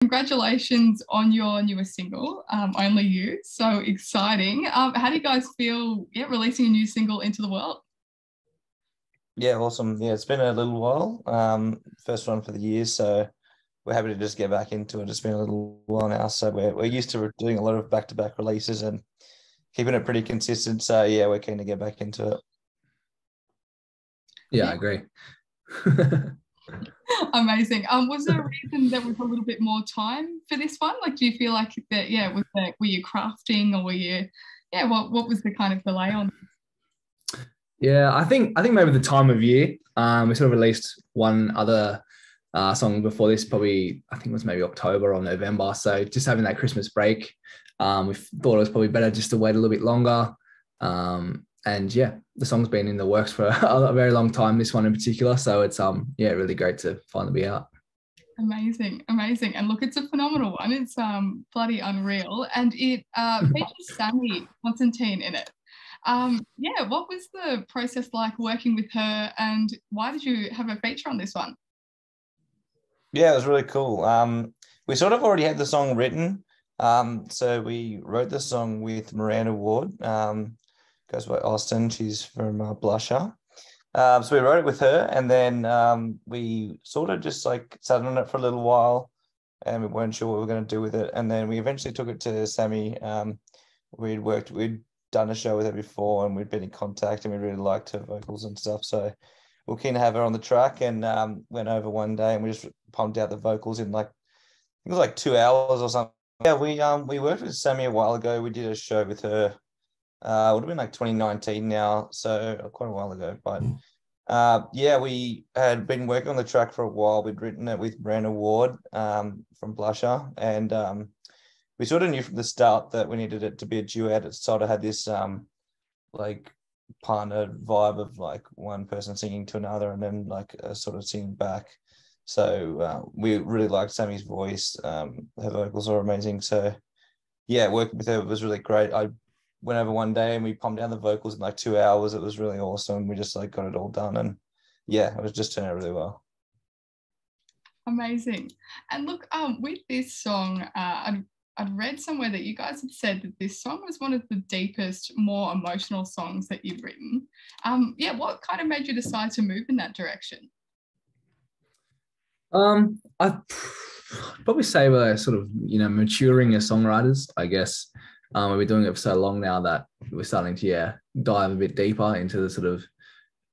Congratulations on your newest single, Only You. So exciting. How do you guys feel, releasing a new single into the world? Yeah, awesome. Yeah, it's been a little while. First one for the year, so we're happy to just get back into it. It's been a little while now, so we're used to doing a lot of back-to-back releases and keeping it pretty consistent. So yeah, we're keen to get back into it. Yeah, Yeah, I agree. amazing. Was there a reason there was a little bit more time for this one? Like, do you feel like that, were you crafting or what was the kind of delay on? Yeah, I think maybe the time of year. We sort of released one other song before this, probably I think it was maybe October or November. So just having that Christmas break, we thought it was probably better just to wait a little bit longer. And yeah, the song's been in the works for a very long time. This one in particular, so it's really great to finally be out. Amazing, amazing. And look, it's a phenomenal one. It's bloody unreal. And it features Sammy Constantine in it. What was the process like working with her, and why did you have a feature on this one? Yeah, it was really cool. We sort of already had the song written. So we wrote the song with Miranda Ward. Goes by Austin. She's from Blusher. So we wrote it with her, and then we sort of just like sat on it for a little while, and we weren't sure what we were going to do with it. And then we eventually took it to Sammy. We'd done a show with her before, and we'd been in contact, and we really liked her vocals and stuff. So we're keen to have her on the track, and went over one day, and we just pumped out the vocals in like I think it was like 2 hours or something. Yeah, we worked with Sammy a while ago. We did a show with her. It would have been like 2019 now, so quite a while ago. But we had been working on the track for a while. We'd written it with Miranda Ward from Blusher, and we sort of knew from the start that we needed it to be a duet. It sort of had this like partner vibe of like one person singing to another and then like a sort of singing back. So we really liked Sammy's voice. Her vocals are amazing. So yeah, working with her was really great. I went over one day and we pumped down the vocals in like 2 hours. It was really awesome. We just like got it all done, and yeah, it was just turned out really well. Amazing. And look, with this song, I'd read somewhere that you guys had said that this song was one of the deepest, more emotional songs that you'd written. What kind of made you decide to move in that direction? I'd probably say we're sort of maturing as songwriters, I guess. We've been doing it for so long now that we're starting to dive a bit deeper into the sort of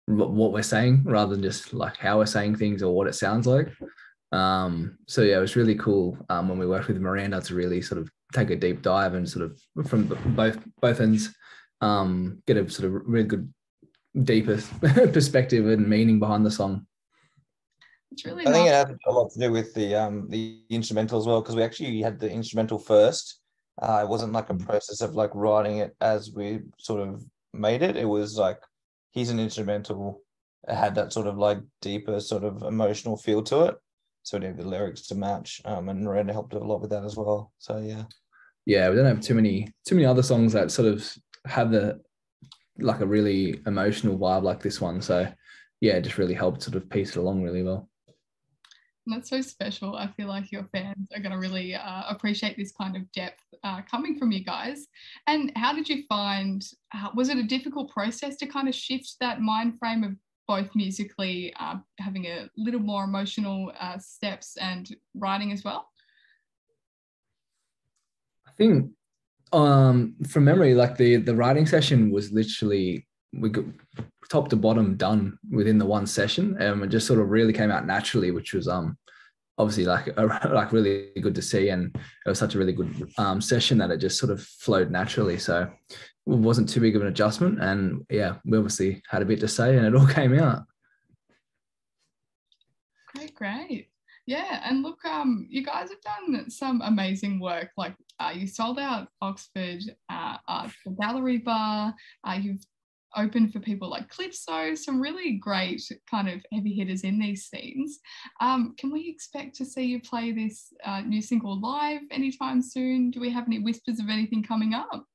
what we're saying rather than just like how we're saying things or what it sounds like. It was really cool when we worked with Miranda to really sort of take a deep dive and sort of from both ends get a sort of really good deeper perspective and meaning behind the song. It's really I think nice. it had a lot to do with the instrumental as well, because we actually had the instrumental first. It wasn't like a process of like writing it as we sort of made it. It was like, here's an instrumental. It had that sort of like deeper sort of emotional feel to it. So we needed the lyrics to match. And Miranda helped a lot with that as well. So yeah. Yeah, we don't have too many other songs that sort of have the like a really emotional vibe like this one. So yeah, it just really helped sort of piece it along really well. And that's so special. I feel like your fans are going to really appreciate this kind of depth coming from you guys. And how did you find, was it a difficult process to kind of shift that mind frame of both musically having a little more emotional steps and writing as well? I think from memory, like the writing session was literally, we got top to bottom done within the one session, and it just sort of really came out naturally, which was obviously like really good to see, and it was such a really good session that it just sort of flowed naturally. So it wasn't too big of an adjustment, and yeah, we obviously had a bit to say, and it all came out. Great. Yeah, and look, you guys have done some amazing work. Like you sold out Oxford the Gallery Bar. You've opened for people like Calypso, some really great kind of heavy hitters in these scenes. Can we expect to see you play this new single live anytime soon? Do we have any whispers of anything coming up?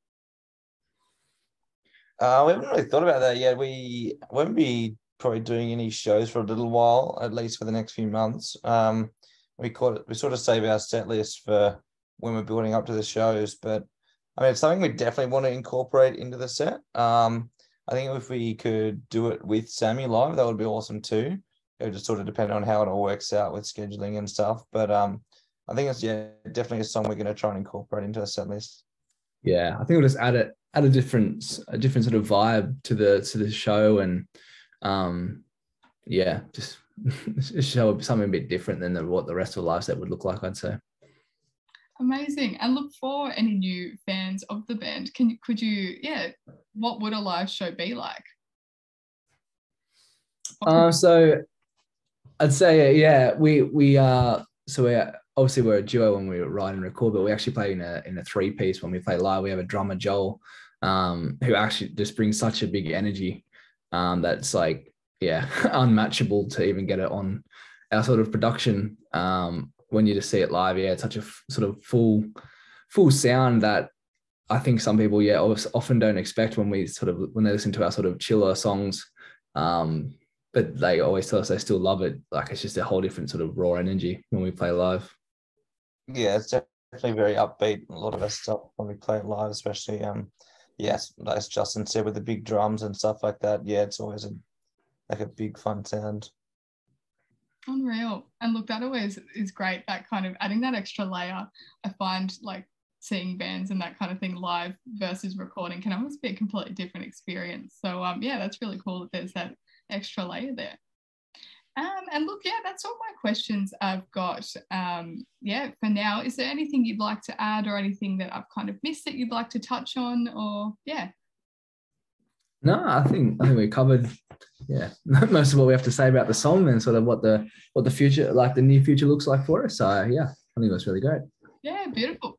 We haven't really thought about that yet. We won't be probably doing any shows for a little while, at least for the next few months. We're we sort of save our set list for when we're building up to the shows. But I mean, it's something we definitely want to incorporate into the set. I think if we could do it with Sammy live, that would be awesome too. It would just sort of depend on how it all works out with scheduling and stuff. But I think it's definitely a song we're going to try and incorporate into the set list. Yeah, I think we'll just add a different sort of vibe to the show, and just show something a bit different than what the rest of the live set would look like, I'd say. Amazing. And look, for any new fans of the band, what would a live show be like? So I'd say, we are, so we're a duo when we write and record, but we actually play in a three-piece when we play live. We have a drummer, Joel, who actually just brings such a big energy that's like, unmatchable to even get it on our sort of production. When you just see it live, it's such a sort of full sound that I think some people, often don't expect when they listen to our sort of chiller songs. But they always tell us they still love it. Like, it's just a whole different sort of raw energy when we play live. Yeah, it's definitely very upbeat. A lot of our stuff when we play it live, especially, as Justin said, with the big drums and stuff like that. Yeah, it's always a big fun sound. Unreal. And look, that always is great, that kind of adding that extra layer. I find like seeing bands and that kind of thing live versus recording can almost be a completely different experience. So that's really cool that there's that extra layer there. And look, that's all my questions I've got. For now, is there anything you'd like to add or anything that I've kind of missed that you'd like to touch on, or No, I think we covered most of what we have to say about the song and sort of what the future, like the near future, looks like for us. So I think it was really great. Yeah, beautiful.